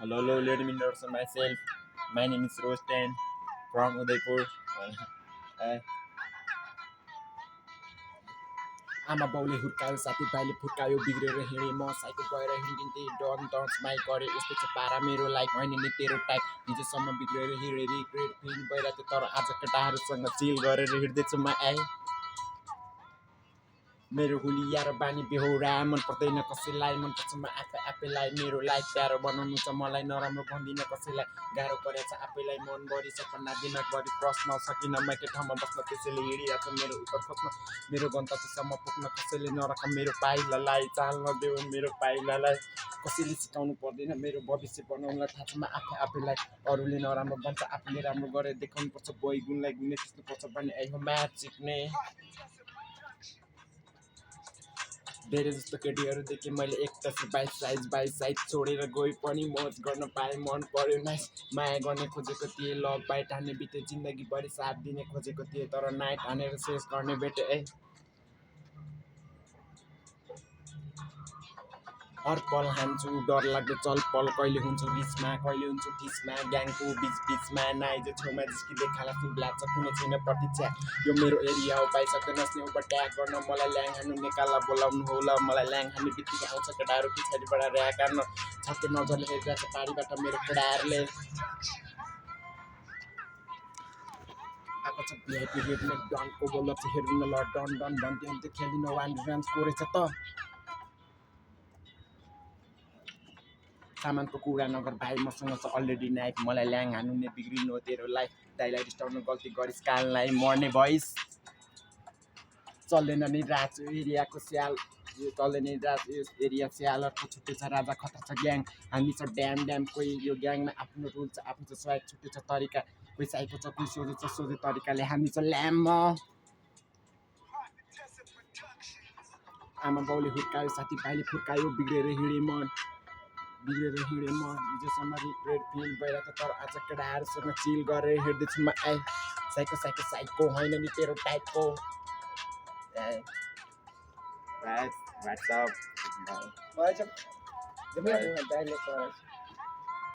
Hello, let me introduce myself. My name is Rostan from Udaipur. Uh, आमा बाउले हुर्कायो साथीभाइले फुर्कायो बिग्रेर हिँडेँ म साइकल गएर हिँडिन्थेँ डन टच माइ गरेँ यस्तो चाहिँ पारा मेरो लाइक होइन नि तेरो टाइप हिजोसम्म बिग्रेर हिँडेँ रिग्रेट फिल भइरहेको थियो तर आज केटाहरूसँग चिल गरेर हिँड्दैछु म मेरो हुलिया र बानी बेहोरा मन पर्दैन कसैलाई मन पर्छ म आफैलाई मेरो लाइफ प्यारो बनाउनु छ मलाई नराम्रो भन्दिनँ कसैलाई गाह्रो परेछ आफैलाई मनभरि सपना दिनभरि प्रश्न सकिनँ म एकै ठाउँमा बस्न त्यसैले हिँडिरहेको छ मेरो उत्तर खोज्न मेरो गन्तव्यसम्म पुग्न कसैले नरक मेरो पाइलालाई चाल्न देऊ मेरो पाइलालाई कसैले सिकाउनु पर्दैन मेरो भविष्य बनाउन थाहा छ म आफैलाई अरूले नराम्रो भन्छ आफूले राम्रो गरेर देखाउनु पर्छ बोइ गुणलाई गुन्ने त्यस्तो पर्छ भने हो म्याच सिक्ने धेरै जस्तो केटीहरू देखेँ मैले एक दस 22 साइज छोडेर गए पनि मौज गर्न पाएँ मन पर्यो नाइस माया गर्ने खोजेको थिएँ लभ बाइट हान्ने बित्यो जिन्दगीभरि साथ दिने खोजेको थिएँ तर नाइट हानेर शेष गर्ने भेटे हर पल हान्छु डर लाग्दो चल पल कहिले हुन्छु रिसमा कहिले हुन्छु ठिसमा ग्याङको बिचमा नाइजो छेउमा जिस्किँदै खाला सिम्प्लाछ कुनै छैन प्रतीक्षा यो मेरो एरिया हो पाइसक्दैन नस्ने ओभर ट्याग गर्न मलाई ल्याङ हान्नु निकाल्ला बोलाउनु होला मलाई ल्याङ हान्ने बित्तिकै आउँछ केटाहरू पछाडिबाट ऱ्याक हान्न छाते नजरले हेरिरहेको छ पारिबाट मेरो केटाहरूले आएको छ भिआइपी रेटमा डनको बोल्दा चाहिँ हेर्नु न ल डन डन भन्थ्यो अन्त खेलिन वान रान्स कोरेछ त सामानको कुरा नगर भाइ मसँग छ अलरेडी नाइफ मलाई ल्याङ हान्नु नै बिग्रिनु हो तेरो लाइफ दाइलाई डिस्टाउनु गल्ती गरिस् काललाई मर्ने भइस चल्दैन नि राज एरियाको स्याल यो चल्दैन नि राज यो एरिया स्यालहरूको छुट्टै छ राजा खतरा छ ग्याङ हामी छ ड्याम कोही यो ग्याङमा आफ्नो रुल छ आफ्नो छ स्वाग छुट्टै छ तरिका कोही साइको छ कोही सोझो छ सोझो तरिकाले हामी छ ल्याम्ब आमा बाउले हुर्कायो साथीभाइले फुर्कायो बिग्रेर हिँडेँ म हिजोसम्म रिग्रेट फिल भइरहेको तर आज केटाहरूसँग चिल गरेर हिँड्दैछु म साइको होइन नि तेरो टाइपको That's up.